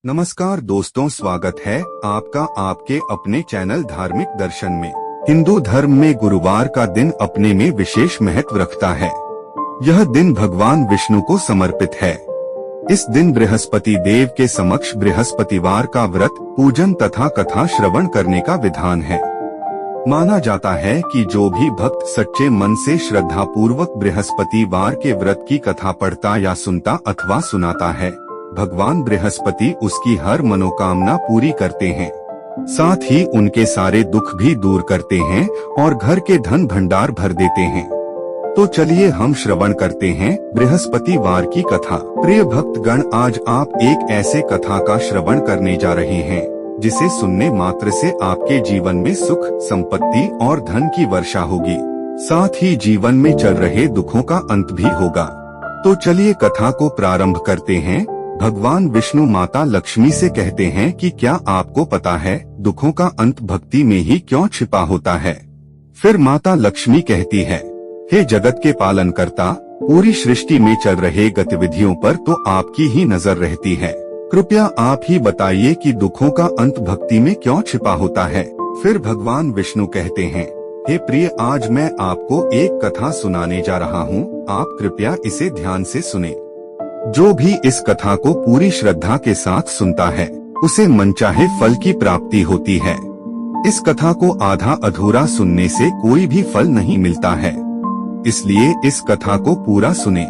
नमस्कार दोस्तों, स्वागत है आपका आपके अपने चैनल धार्मिक दर्शन में। हिंदू धर्म में गुरुवार का दिन अपने में विशेष महत्व रखता है। यह दिन भगवान विष्णु को समर्पित है। इस दिन बृहस्पति देव के समक्ष बृहस्पतिवार का व्रत, पूजन तथा कथा श्रवण करने का विधान है। माना जाता है कि जो भी भक्त सच्चे मन से श्रद्धा पूर्वक बृहस्पतिवार के व्रत की कथा पढ़ता या सुनता अथवा सुनाता है, भगवान बृहस्पति उसकी हर मनोकामना पूरी करते हैं। साथ ही उनके सारे दुख भी दूर करते हैं और घर के धन भंडार भर देते हैं। तो चलिए हम श्रवण करते हैं बृहस्पतिवार की कथा। प्रिय भक्तगण, आज आप एक ऐसे कथा का श्रवण करने जा रहे हैं जिसे सुनने मात्र से आपके जीवन में सुख, संपत्ति और धन की वर्षा होगी। साथ ही जीवन में चल रहे दुखों का अंत भी होगा। तो चलिए कथा को प्रारंभ करते हैं। भगवान विष्णु माता लक्ष्मी से कहते हैं कि क्या आपको पता है दुखों का अंत भक्ति में ही क्यों छिपा होता है। फिर माता लक्ष्मी कहती है, हे जगत के पालन करता, पूरी सृष्टि में चल रहे गतिविधियों पर तो आपकी ही नजर रहती है। कृपया आप ही बताइए कि दुखों का अंत भक्ति में क्यों छिपा होता है। फिर भगवान विष्णु कहते हैं, हे प्रिय, आज मैं आपको एक कथा सुनाने जा रहा हूँ। आप कृपया इसे ध्यान से सुने। जो भी इस कथा को पूरी श्रद्धा के साथ सुनता है उसे मनचाहे फल की प्राप्ति होती है। इस कथा को आधा अधूरा सुनने से कोई भी फल नहीं मिलता है, इसलिए इस कथा को पूरा सुने।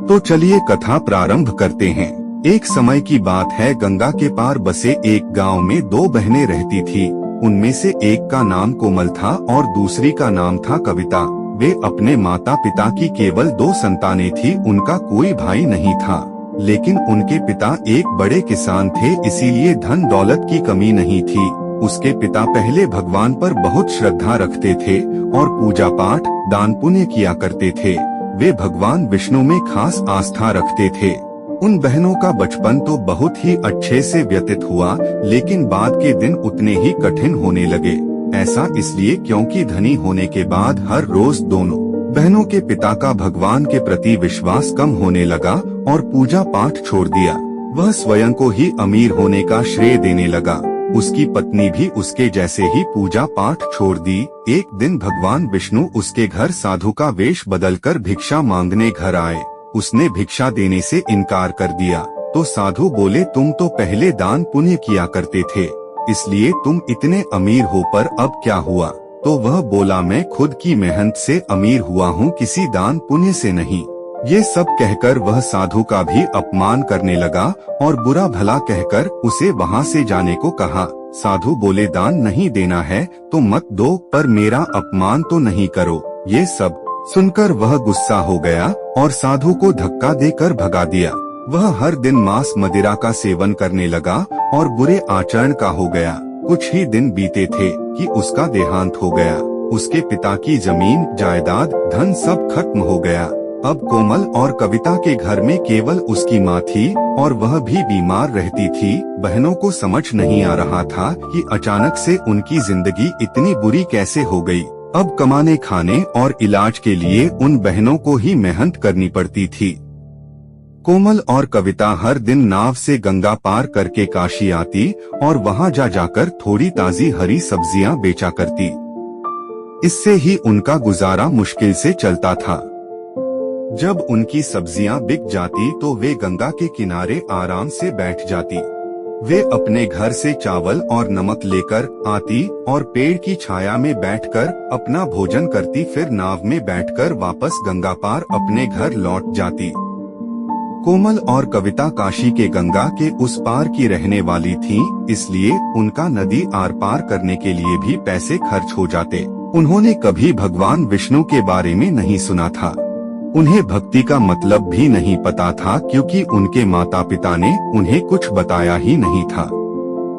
तो चलिए कथा प्रारंभ करते हैं। एक समय की बात है, गंगा के पार बसे एक गांव में दो बहनें रहती थी। उनमें से एक का नाम कोमल था और दूसरी का नाम था कविता। वे अपने माता पिता की केवल दो संतानें थी। उनका कोई भाई नहीं था, लेकिन उनके पिता एक बड़े किसान थे, इसीलिए धन दौलत की कमी नहीं थी। उसके पिता पहले भगवान पर बहुत श्रद्धा रखते थे और पूजा पाठ, दान पुण्य किया करते थे। वे भगवान विष्णु में खास आस्था रखते थे। उन बहनों का बचपन तो बहुत ही अच्छे से व्यतीत हुआ, लेकिन बाद के दिन उतने ही कठिन होने लगे। ऐसा इसलिए क्योंकि धनी होने के बाद हर रोज दोनों बहनों के पिता का भगवान के प्रति विश्वास कम होने लगा और पूजा पाठ छोड़ दिया। वह स्वयं को ही अमीर होने का श्रेय देने लगा। उसकी पत्नी भी उसके जैसे ही पूजा पाठ छोड़ दी। एक दिन भगवान विष्णु उसके घर साधु का वेश बदलकर भिक्षा मांगने घर आए। उसने भिक्षा देने से इनकार कर दिया तो साधु बोले, तुम तो पहले दान पुण्य किया करते थे, इसलिए तुम इतने अमीर हो, पर अब क्या हुआ। तो वह बोला, मैं खुद की मेहनत से अमीर हुआ हूँ, किसी दान पुण्य से नहीं। ये सब कहकर वह साधु का भी अपमान करने लगा और बुरा भला कहकर उसे वहाँ से जाने को कहा। साधु बोले, दान नहीं देना है तो मत दो, पर मेरा अपमान तो नहीं करो। ये सब सुनकर वह गुस्सा हो गया और साधु को धक्का देकर भगा दिया। वह हर दिन मांस मदिरा का सेवन करने लगा और बुरे आचरण का हो गया। कुछ ही दिन बीते थे कि उसका देहांत हो गया। उसके पिता की जमीन, जायदाद, धन सब खत्म हो गया। अब कोमल और कविता के घर में केवल उसकी माँ थी और वह भी बीमार रहती थी। बहनों को समझ नहीं आ रहा था कि अचानक से उनकी जिंदगी इतनी बुरी कैसे हो गई। अब कमाने, खाने और इलाज के लिए उन बहनों को ही मेहनत करनी पड़ती थी। कोमल और कविता हर दिन नाव से गंगा पार करके काशी आती और वहां जाकर थोड़ी ताजी हरी सब्जियां बेचा करती। इससे ही उनका गुजारा मुश्किल से चलता था। जब उनकी सब्जियां बिक जाती तो वे गंगा के किनारे आराम से बैठ जाती। वे अपने घर से चावल और नमक लेकर आती और पेड़ की छाया में बैठकर अपना भोजन करती। फिर नाव में बैठकर वापस गंगा पार अपने घर लौट जाती। कोमल और कविता काशी के गंगा के उस पार की रहने वाली थीं, इसलिए उनका नदी आर पार करने के लिए भी पैसे खर्च हो जाते। उन्होंने कभी भगवान विष्णु के बारे में नहीं सुना था। उन्हें भक्ति का मतलब भी नहीं पता था, क्योंकि उनके माता पिता ने उन्हें कुछ बताया ही नहीं था।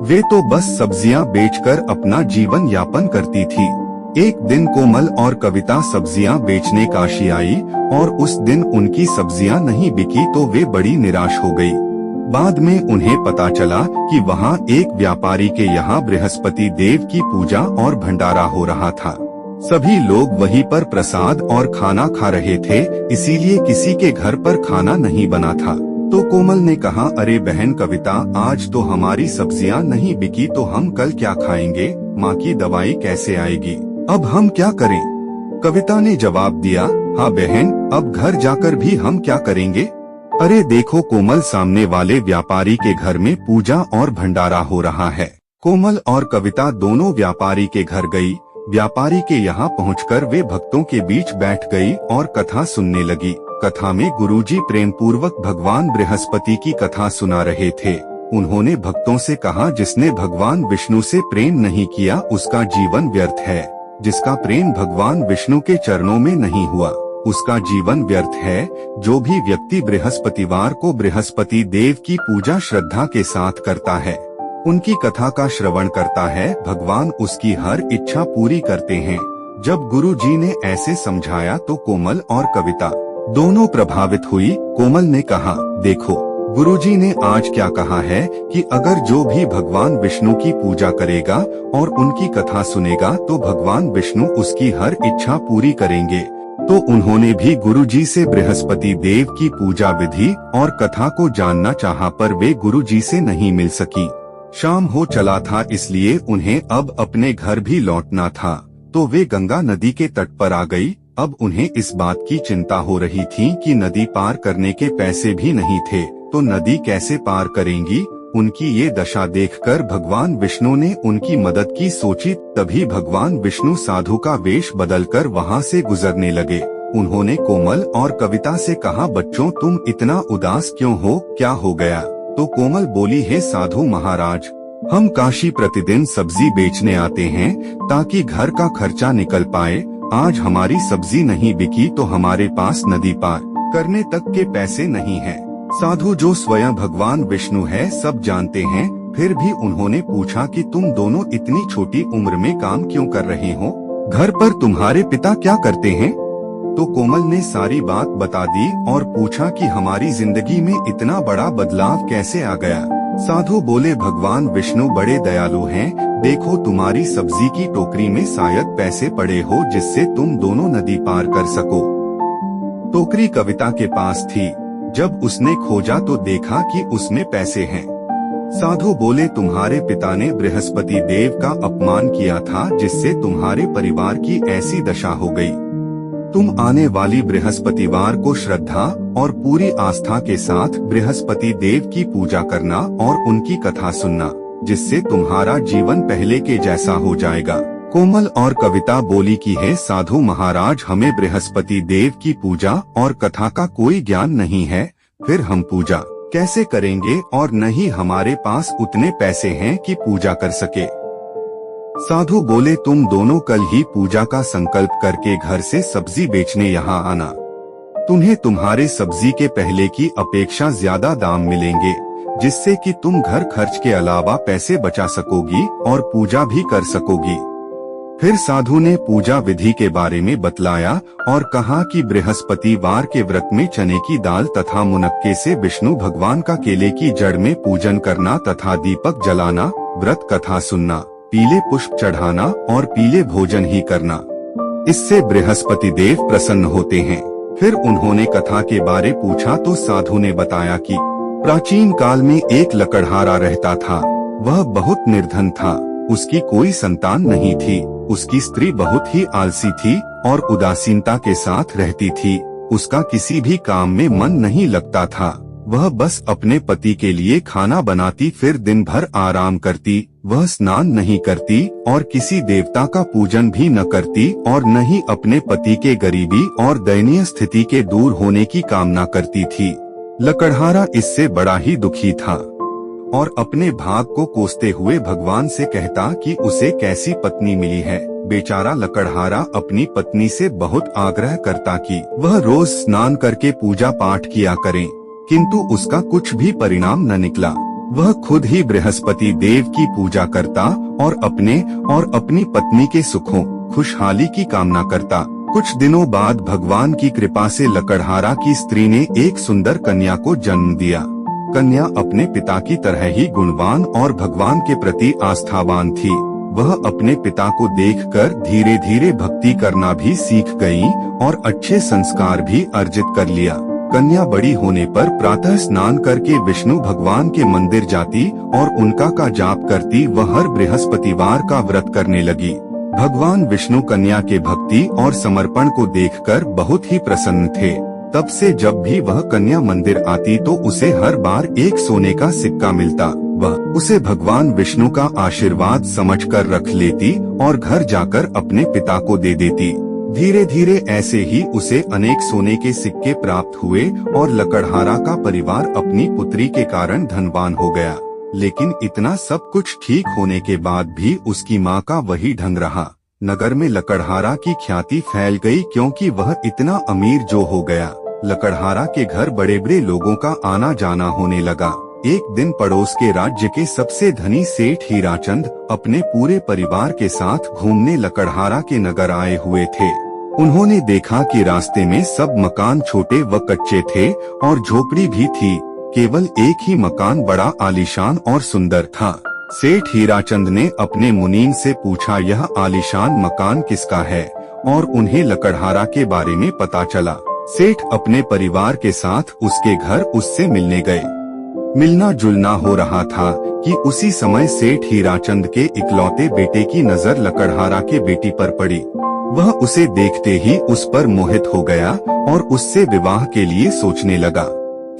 वे तो बस सब्जियां बेचकर अपना जीवन यापन करती थी। एक दिन कोमल और कविता सब्जियां बेचने काशी आई और उस दिन उनकी सब्जियां नहीं बिकी तो वे बड़ी निराश हो गई। बाद में उन्हें पता चला कि वहां एक व्यापारी के यहाँ बृहस्पति देव की पूजा और भंडारा हो रहा था। सभी लोग वहीं पर प्रसाद और खाना खा रहे थे, इसीलिए किसी के घर पर खाना नहीं बना था। तो कोमल ने कहा, अरे बहन कविता, आज तो हमारी सब्जियां नहीं बिकी तो हम कल क्या खाएंगे? माँ की दवाई कैसे आएगी? अब हम क्या करें? कविता ने जवाब दिया, हाँ बहन, अब घर जाकर भी हम क्या करेंगे? अरे देखो कोमल, सामने वाले व्यापारी के घर में पूजा और भंडारा हो रहा है। कोमल और कविता दोनों व्यापारी के घर गई। व्यापारी के यहाँ पहुंचकर वे भक्तों के बीच बैठ गई और कथा सुनने लगी। कथा में गुरुजी प्रेम पूर्वक भगवान बृहस्पति की कथा सुना रहे थे। उन्होंने भक्तों से कहा, जिसने भगवान विष्णु से प्रेम नहीं किया उसका जीवन व्यर्थ है। जिसका प्रेम भगवान विष्णु के चरणों में नहीं हुआ उसका जीवन व्यर्थ है। जो भी व्यक्ति बृहस्पतिवार को बृहस्पति देव की पूजा श्रद्धा के साथ करता है, उनकी कथा का श्रवण करता है, भगवान उसकी हर इच्छा पूरी करते हैं। जब गुरुजी ने ऐसे समझाया तो कोमल और कविता दोनों प्रभावित हुई। कोमल ने कहा, देखो गुरुजी ने आज क्या कहा है कि अगर जो भी भगवान विष्णु की पूजा करेगा और उनकी कथा सुनेगा तो भगवान विष्णु उसकी हर इच्छा पूरी करेंगे। तो उन्होंने भी गुरुजी से बृहस्पति देव की पूजा विधि और कथा को जानना चाहा, पर वे गुरुजी से नहीं मिल सकी। शाम हो चला था, इसलिए उन्हें अब अपने घर भी लौटना था। तो वे गंगा नदी के तट पर आ गई। अब उन्हें इस बात की चिंता हो रही थी कि नदी पार करने के पैसे भी नहीं थे, तो नदी कैसे पार करेंगी? उनकी ये दशा देखकर भगवान विष्णु ने उनकी मदद की सोची। तभी भगवान विष्णु साधु का वेश बदलकर वहाँ से गुजरने लगे। उन्होंने कोमल और कविता से कहा, बच्चों तुम इतना उदास क्यों हो, क्या हो गया? तो कोमल बोली, हे साधु महाराज, हम काशी प्रतिदिन सब्जी बेचने आते हैं ताकि घर का खर्चा निकल पाए। आज हमारी सब्जी नहीं बिकी तो हमारे पास नदी पार करने तक के पैसे नहीं हैं। साधु जो स्वयं भगवान विष्णु है सब जानते हैं, फिर भी उन्होंने पूछा कि तुम दोनों इतनी छोटी उम्र में काम क्यों कर रहे हो? घर पर तुम्हारे पिता क्या करते हैं? तो कोमल ने सारी बात बता दी और पूछा कि हमारी जिंदगी में इतना बड़ा बदलाव कैसे आ गया? साधु बोले, भगवान विष्णु बड़े दयालु हैं। देखो तुम्हारी सब्जी की टोकरी में शायद पैसे पड़े हो जिससे तुम दोनों नदी पार कर सको। टोकरी कविता के पास थी। जब उसने खोजा तो देखा कि उसमें पैसे हैं। साधु बोले, तुम्हारे पिता ने बृहस्पति देव का अपमान किया था जिससे तुम्हारे परिवार की ऐसी दशा हो गई। तुम आने वाली बृहस्पतिवार को श्रद्धा और पूरी आस्था के साथ बृहस्पति देव की पूजा करना और उनकी कथा सुनना, जिससे तुम्हारा जीवन पहले के जैसा हो जाएगा। कोमल और कविता बोली कि हे साधु महाराज, हमें बृहस्पति देव की पूजा और कथा का कोई ज्ञान नहीं है, फिर हम पूजा कैसे करेंगे और न ही हमारे पास उतने पैसे हैं कि पूजा कर सके। साधु बोले, तुम दोनों कल ही पूजा का संकल्प करके घर से सब्जी बेचने यहाँ आना। तुम्हें तुम्हारे सब्जी के पहले की अपेक्षा ज्यादा दाम मिलेंगे, जिससे कि तुम घर खर्च के अलावा पैसे बचा सकोगी और पूजा भी कर सकोगी। फिर साधु ने पूजा विधि के बारे में बतलाया और कहा कि बृहस्पतिवार के व्रत में चने की दाल तथा मुनक्के से विष्णु भगवान का केले की जड़ में पूजन करना तथा दीपक जलाना, व्रत कथा सुनना, पीले पुष्प चढ़ाना और पीले भोजन ही करना। इससे बृहस्पति देव प्रसन्न होते हैं। फिर उन्होंने कथा के बारे पूछा तो साधु ने बताया कि प्राचीन काल में एक लकड़हारा रहता था। वह बहुत निर्धन था। उसकी कोई संतान नहीं थी। उसकी स्त्री बहुत ही आलसी थी और उदासीनता के साथ रहती थी। उसका किसी भी काम में मन नहीं लगता था। वह बस अपने पति के लिए खाना बनाती, फिर दिन भर आराम करती। वह स्नान नहीं करती और किसी देवता का पूजन भी न करती और न ही अपने पति के गरीबी और दयनीय स्थिति के दूर होने की कामना करती थी। लकड़हारा इससे बड़ा ही दुखी था और अपने भाग को कोसते हुए भगवान से कहता कि उसे कैसी पत्नी मिली है। बेचारा लकड़हारा अपनी पत्नी से बहुत आग्रह करता कि वह रोज स्नान करके पूजा पाठ किया करे, किंतु उसका कुछ भी परिणाम न निकला। वह खुद ही बृहस्पति देव की पूजा करता और अपने और अपनी पत्नी के सुखों खुशहाली की कामना करता। कुछ दिनों बाद भगवान की कृपा से लकड़हारा की स्त्री ने एक सुंदर कन्या को जन्म दिया। कन्या अपने पिता की तरह ही गुणवान और भगवान के प्रति आस्थावान थी। वह अपने पिता को देखकर धीरे धीरे भक्ति करना भी सीख गई और अच्छे संस्कार भी अर्जित कर लिया। कन्या बड़ी होने पर प्रातः स्नान करके विष्णु भगवान के मंदिर जाती और उनका का जाप करती व हर बृहस्पतिवार का व्रत करने लगी। भगवान विष्णु कन्या के भक्ति और समर्पण को देखकर बहुत ही प्रसन्न थे। तब से जब भी वह कन्या मंदिर आती तो उसे हर बार एक सोने का सिक्का मिलता। वह उसे भगवान विष्णु का आशीर्वाद समझकर रख लेती और घर जाकर अपने पिता को दे देती। धीरे धीरे ऐसे ही उसे अनेक सोने के सिक्के प्राप्त हुए और लकड़हारा का परिवार अपनी पुत्री के कारण धनवान हो गया। लेकिन इतना सब कुछ ठीक होने के बाद भी उसकी माँ का वही ढंग रहा। नगर में लकड़हारा की ख्याति फैल गई क्योंकि वह इतना अमीर जो हो गया। लकड़हारा के घर बड़े बड़े लोगों का आना जाना होने लगा। एक दिन पड़ोस के राज्य के सबसे धनी सेठ हीराचंद अपने पूरे परिवार के साथ घूमने लकड़हारा के नगर आए हुए थे। उन्होंने देखा कि रास्ते में सब मकान छोटे व कच्चे थे और झोपड़ी भी थी। केवल एक ही मकान बड़ा आलीशान और सुंदर था। सेठ हीराचंद ने अपने मुनीम से पूछा, यह आलीशान मकान किसका है? और उन्हें लकड़हारा के बारे में पता चला। सेठ अपने परिवार के साथ उसके घर उससे मिलने गए। मिलना जुलना हो रहा था कि उसी समय सेठ हीराचंद के इकलौते बेटे की नजर लकड़हारा के बेटी पर पड़ी। वह उसे देखते ही उस पर मोहित हो गया और उससे विवाह के लिए सोचने लगा।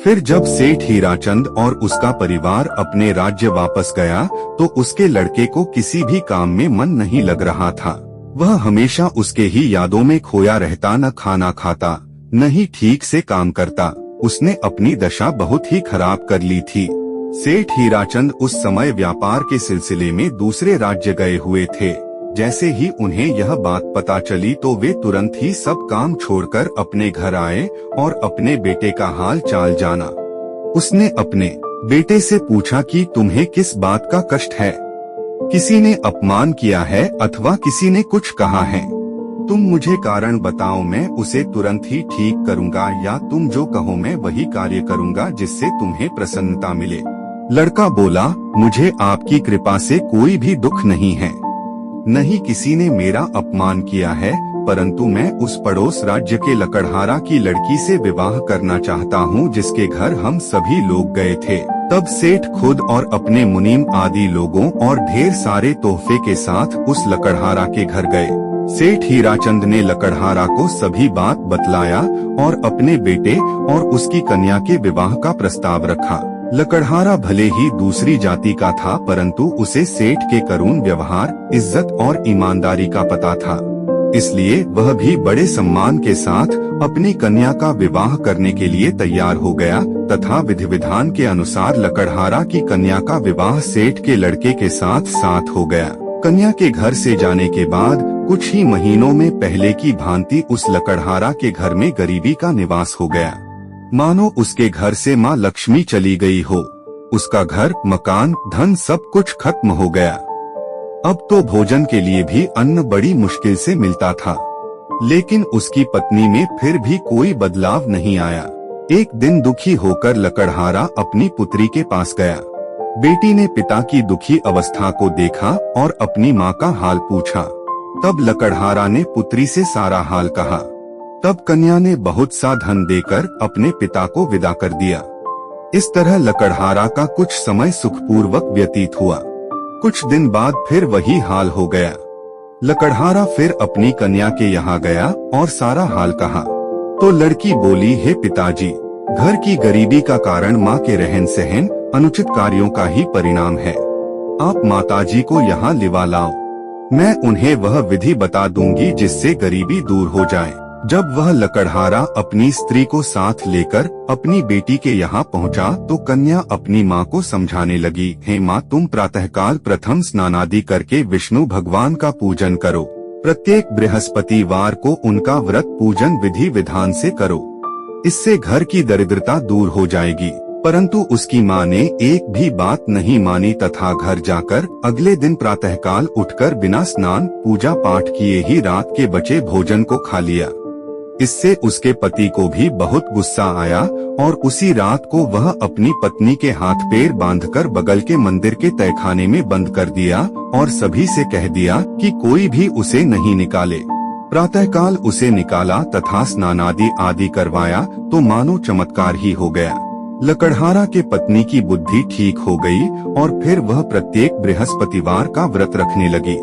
फिर जब सेठ हीराचंद और उसका परिवार अपने राज्य वापस गया तो उसके लड़के को किसी भी काम में मन नहीं लग रहा था। वह हमेशा उसके ही यादों में खोया रहता, न खाना खाता न ही ठीक से काम करता। उसने अपनी दशा बहुत ही खराब कर ली थी। सेठ हीराचंद उस समय व्यापार के सिलसिले में दूसरे राज्य गए हुए थे। जैसे ही उन्हें यह बात पता चली तो वे तुरंत ही सब काम छोड़कर अपने घर आए और अपने बेटे का हाल चाल जाना। उसने अपने बेटे से पूछा कि तुम्हें किस बात का कष्ट है? किसी ने अपमान किया है अथवा किसी ने कुछ कहा है? तुम मुझे कारण बताओ, मैं उसे तुरंत ही ठीक करूंगा, या तुम जो कहो मैं वही कार्य करूंगा जिससे तुम्हें प्रसन्नता मिले। लड़का बोला, मुझे आपकी कृपा से कोई भी दुख नहीं है, नहीं किसी ने मेरा अपमान किया है, परंतु मैं उस पड़ोस राज्य के लकड़हारा की लड़की से विवाह करना चाहता हूँ जिसके घर हम सभी लोग गए थे। तब सेठ खुद और अपने मुनीम आदि लोगों और ढेर सारे तोहफे के साथ उस लकड़हारा के घर गए। सेठ हीराचंद ने लकड़हारा को सभी बात बतलाया और अपने बेटे और उसकी कन्या के विवाह का प्रस्ताव रखा। लकड़हारा भले ही दूसरी जाति का था, परंतु उसे सेठ के करुण व्यवहार, इज्जत और ईमानदारी का पता था। इसलिए वह भी बड़े सम्मान के साथ अपनी कन्या का विवाह करने के लिए तैयार हो गया तथा विधि विधान के अनुसार लकड़हारा की कन्या का विवाह सेठ के लड़के के साथ हो गया। कन्या के घर से जाने के बाद कुछ ही महीनों में पहले की भांति उस लकड़हारा के घर में गरीबी का निवास हो गया। मानो उसके घर से माँ लक्ष्मी चली गई हो। उसका घर, मकान, धन सब कुछ खत्म हो गया। अब तो भोजन के लिए भी अन्न बड़ी मुश्किल से मिलता था। लेकिन उसकी पत्नी में फिर भी कोई बदलाव नहीं आया। एक दिन दुखी होकर लकड़हारा अपनी पुत्री के पास गया। बेटी ने पिता की दुखी अवस्था को देखा और अपनी माँ का हाल पूछा। तब लकड़हारा ने पुत्री से सारा हाल कहा। तब कन्या ने बहुत सा धन देकर अपने पिता को विदा कर दिया। इस तरह लकड़हारा का कुछ समय सुखपूर्वक व्यतीत हुआ। कुछ दिन बाद फिर वही हाल हो गया। लकड़हारा फिर अपनी कन्या के यहाँ गया और सारा हाल कहा। तो लड़की बोली, हे पिताजी, घर की गरीबी का कारण माँ के रहन सहन, अनुचित कार्यों का ही परिणाम है। आप माताजी को यहाँ लिवा लाओ, मैं उन्हें वह विधि बता दूंगी जिससे गरीबी दूर हो जाए। जब वह लकड़हारा अपनी स्त्री को साथ लेकर अपनी बेटी के यहाँ पहुँचा तो कन्या अपनी माँ को समझाने लगी, हे माँ, तुम प्रातःकाल प्रथम स्नानादि करके विष्णु भगवान का पूजन करो। प्रत्येक बृहस्पतिवार को उनका व्रत पूजन विधि विधान से करो। इससे घर की दरिद्रता दूर हो जाएगी। परंतु उसकी माँ ने एक भी बात नहीं मानी तथा घर जाकर अगले दिन प्रातःकाल उठकर बिना स्नान पूजा पाठ किए ही रात के बचे भोजन को खा लिया। इससे उसके पति को भी बहुत गुस्सा आया और उसी रात को वह अपनी पत्नी के हाथ पैर बांधकर बगल के मंदिर के तहखाने में बंद कर दिया और सभी से कह दिया कि कोई भी उसे नहीं निकाले। प्रातःकाल उसे निकाला तथा स्नानादि आदि करवाया तो मानो चमत्कार ही हो गया। लकड़हारा के पत्नी की बुद्धि ठीक हो गई और फिर वह प्रत्येक बृहस्पतिवार का व्रत रखने लगी।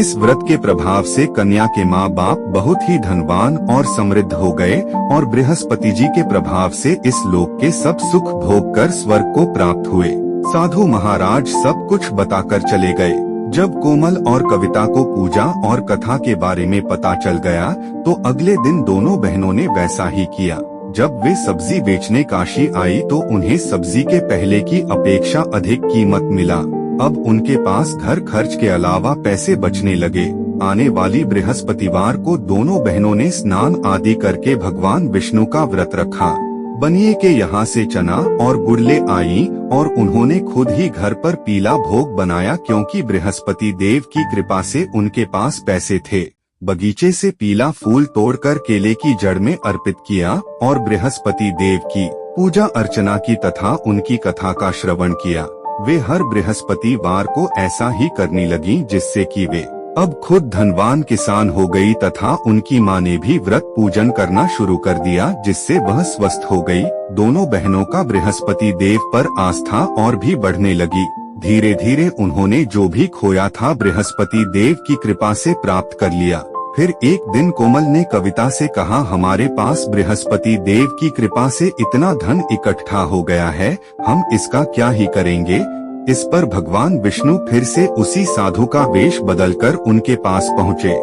इस व्रत के प्रभाव से कन्या के माँ बाप बहुत ही धनवान और समृद्ध हो गए और बृहस्पति जी के प्रभाव से इस लोक के सब सुख भोग कर स्वर्ग को प्राप्त हुए। साधु महाराज सब कुछ बताकर चले गए। जब कोमल और कविता को पूजा और कथा के बारे में पता चल गया तो अगले दिन दोनों बहनों ने वैसा ही किया। जब वे सब्जी बेचने काशी आई तो उन्हें सब्जी के पहले की अपेक्षा अधिक कीमत मिला। अब उनके पास घर खर्च के अलावा पैसे बचने लगे। आने वाली बृहस्पतिवार को दोनों बहनों ने स्नान आदि करके भगवान विष्णु का व्रत रखा। बनिए के यहाँ से चना और गुड़ ले आई और उन्होंने खुद ही घर पर पीला भोग बनाया, क्योंकि बृहस्पति देव की कृपा से उनके पास पैसे थे। बगीचे से पीला फूल तोड़कर केले की जड़ में अर्पित किया और बृहस्पति देव की पूजा अर्चना की तथा उनकी कथा का श्रवण किया। वे हर बृहस्पतिवार को ऐसा ही करने लगी, जिससे कि वे अब खुद धनवान किसान हो गई तथा उनकी माँ ने भी व्रत पूजन करना शुरू कर दिया, जिससे वह स्वस्थ हो गई। दोनों बहनों का बृहस्पति देव पर आस्था और भी बढ़ने लगी। धीरे धीरे उन्होंने जो भी खोया था बृहस्पति देव की कृपा से प्राप्त कर लिया। फिर एक दिन कोमल ने कविता से कहा, हमारे पास बृहस्पति देव की कृपा से इतना धन इकट्ठा हो गया है, हम इसका क्या ही करेंगे। इस पर भगवान विष्णु फिर से उसी साधु का वेश बदलकर उनके पास पहुँचे।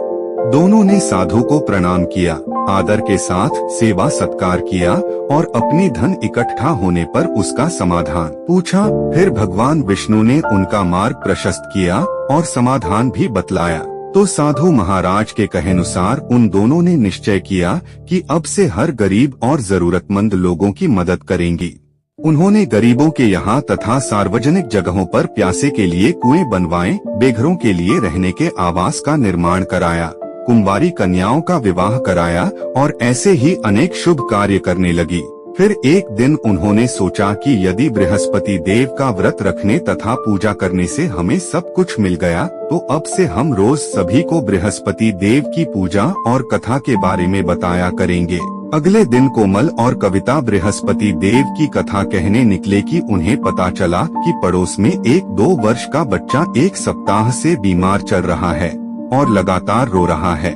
दोनों ने साधु को प्रणाम किया, आदर के साथ सेवा सत्कार किया और अपनी धन इकट्ठा होने पर उसका समाधान पूछा। फिर भगवान विष्णु ने उनका मार्ग प्रशस्त किया और समाधान भी बतलाया। तो साधु महाराज के कहेनुसार उन दोनों ने निश्चय किया कि अब से हर गरीब और जरूरतमंद लोगों की मदद करेंगी। उन्होंने गरीबों के यहाँ तथा सार्वजनिक जगहों पर प्यासे के लिए कुएं बनवाए, बेघरों के लिए रहने के आवास का निर्माण कराया, कुंवारी कन्याओं का विवाह कराया और ऐसे ही अनेक शुभ कार्य करने लगी। फिर एक दिन उन्होंने सोचा कि यदि बृहस्पति देव का व्रत रखने तथा पूजा करने से हमें सब कुछ मिल गया तो अब से हम रोज सभी को बृहस्पति देव की पूजा और कथा के बारे में बताया करेंगे। अगले दिन कोमल और कविता बृहस्पति देव की कथा कहने निकले कि उन्हें पता चला कि पड़ोस में एक 2 वर्ष का बच्चा 1 सप्ताह से बीमार चल रहा है और लगातार रो रहा है।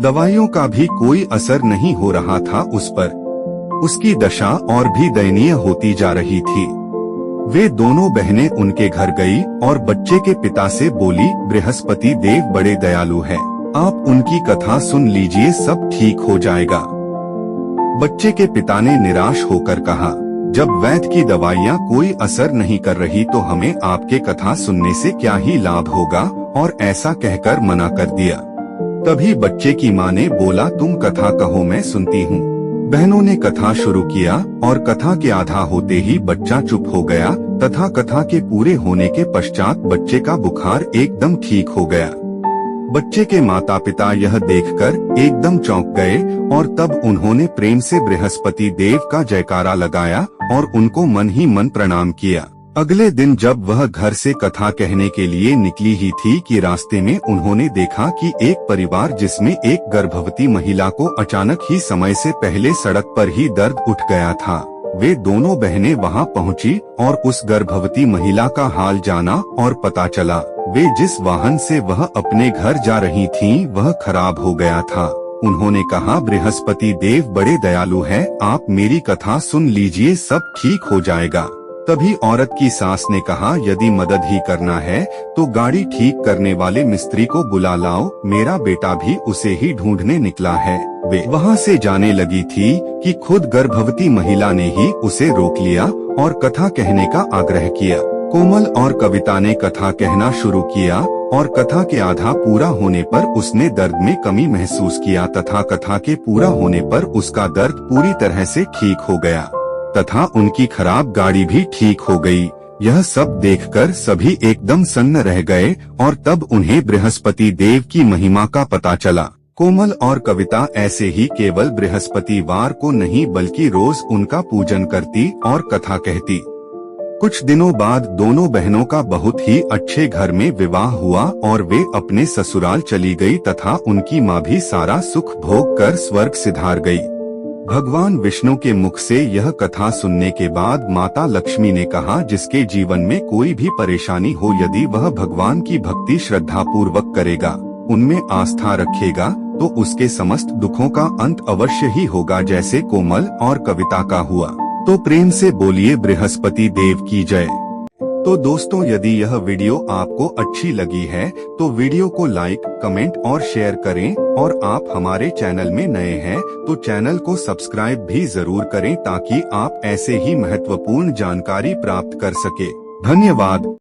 दवाइयों का भी कोई असर नहीं हो रहा था उस पर। उसकी दशा और भी दयनीय होती जा रही थी। वे दोनों बहनें उनके घर गई और बच्चे के पिता से बोली, बृहस्पति देव बड़े दयालु हैं, आप उनकी कथा सुन लीजिए, सब ठीक हो जाएगा। बच्चे के पिता ने निराश होकर कहा, जब वैद्य की दवाइयाँ कोई असर नहीं कर रही तो हमें आपके कथा सुनने से क्या ही लाभ होगा, और ऐसा कहकर मना कर दिया। तभी बच्चे की माँ ने बोला, तुम कथा कहो, मैं सुनती हूँ। बहनों ने कथा शुरू किया और कथा के आधा होते ही बच्चा चुप हो गया तथा कथा के पूरे होने के पश्चात बच्चे का बुखार एकदम ठीक हो गया। बच्चे के माता पिता यह देखकर एकदम चौंक गए और तब उन्होंने प्रेम से बृहस्पति देव का जयकारा लगाया और उनको मन ही मन प्रणाम किया। अगले दिन जब वह घर से कथा कहने के लिए निकली ही थी कि रास्ते में उन्होंने देखा कि एक परिवार जिसमें एक गर्भवती महिला को अचानक ही समय से पहले सड़क पर ही दर्द उठ गया था। वे दोनों बहनें वहां पहुंची और उस गर्भवती महिला का हाल जाना और पता चला वे जिस वाहन से वह अपने घर जा रही थीं वह खराब हो गया था। उन्होंने कहा, बृहस्पति देव बड़े दयालु हैं, आप मेरी कथा सुन लीजिए, सब ठीक हो जाएगा। तभी औरत की सास ने कहा, यदि मदद ही करना है तो गाड़ी ठीक करने वाले मिस्त्री को बुला लाओ, मेरा बेटा भी उसे ही ढूंढने निकला है। वे वहां से जाने लगी थी कि खुद गर्भवती महिला ने ही उसे रोक लिया और कथा कहने का आग्रह किया। कोमल और कविता ने कथा कहना शुरू किया और कथा के आधा पूरा होने पर उसने दर्द में कमी महसूस किया तथा कथा के पूरा होने पर उसका दर्द पूरी तरह से ठीक हो गया तथा उनकी खराब गाड़ी भी ठीक हो गई। यह सब देखकर सभी एकदम सन्न रह गए और तब उन्हें बृहस्पति देव की महिमा का पता चला। कोमल और कविता ऐसे ही केवल बृहस्पतिवार को नहीं बल्कि रोज उनका पूजन करती और कथा कहती। कुछ दिनों बाद दोनों बहनों का बहुत ही अच्छे घर में विवाह हुआ और वे अपने ससुराल चली गई तथा उनकी माँ भी सारा सुख भोग कर स्वर्ग सिधार गई। भगवान विष्णु के मुख से यह कथा सुनने के बाद माता लक्ष्मी ने कहा, जिसके जीवन में कोई भी परेशानी हो, यदि वह भगवान की भक्ति श्रद्धा पूर्वक करेगा, उनमें आस्था रखेगा, तो उसके समस्त दुखों का अंत अवश्य ही होगा, जैसे कोमल और कविता का हुआ। तो प्रेम से बोलिए बृहस्पति देव की जय। तो दोस्तों, यदि यह वीडियो आपको अच्छी लगी है तो वीडियो को लाइक, कमेंट और शेयर करें, और आप हमारे चैनल में नए हैं तो चैनल को सब्सक्राइब भी जरूर करें, ताकि आप ऐसे ही महत्वपूर्ण जानकारी प्राप्त कर सके। धन्यवाद।